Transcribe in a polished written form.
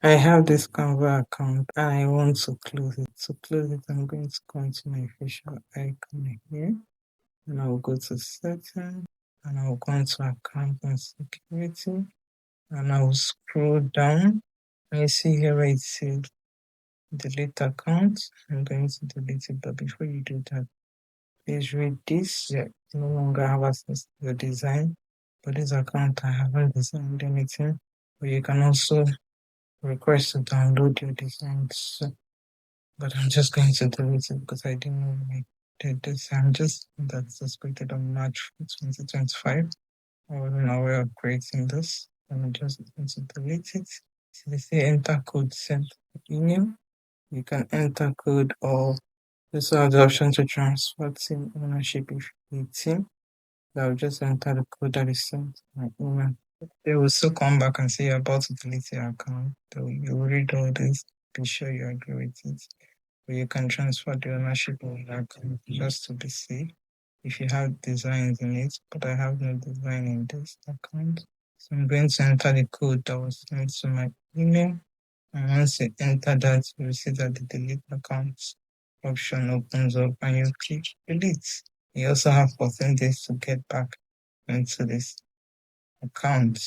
I have this Canva account and I want to close it. To close it, I'm going to go into my facial icon here and I'll go to setting and I'll go into account and security and I'll scroll down and you see here where it says delete account. I'm going to delete it, but before you do that, please read this. You no longer have access to your design. But this account, I haven't designed anything. But you can also request to download your designs. But I'm just going to delete it because I didn't know I did this. I'm just that's suspected on March 2025. I wasn't aware of creating this. I'm just going to delete it. So they say enter code sent to email. You can enter code or you also have the option to transfer team ownership if you need team. I will just enter the code that is sent to my email. They will still come back and say you're about to delete your account. So you read all this, be sure you agree with it. But you can transfer the ownership of the account just to be safe if you have designs in it, but I have no design in this account. So I'm going to enter the code that was sent to my email. And once you enter that, you will see that the delete accounts option opens up and you click delete. You also have 14 days to get back into this account.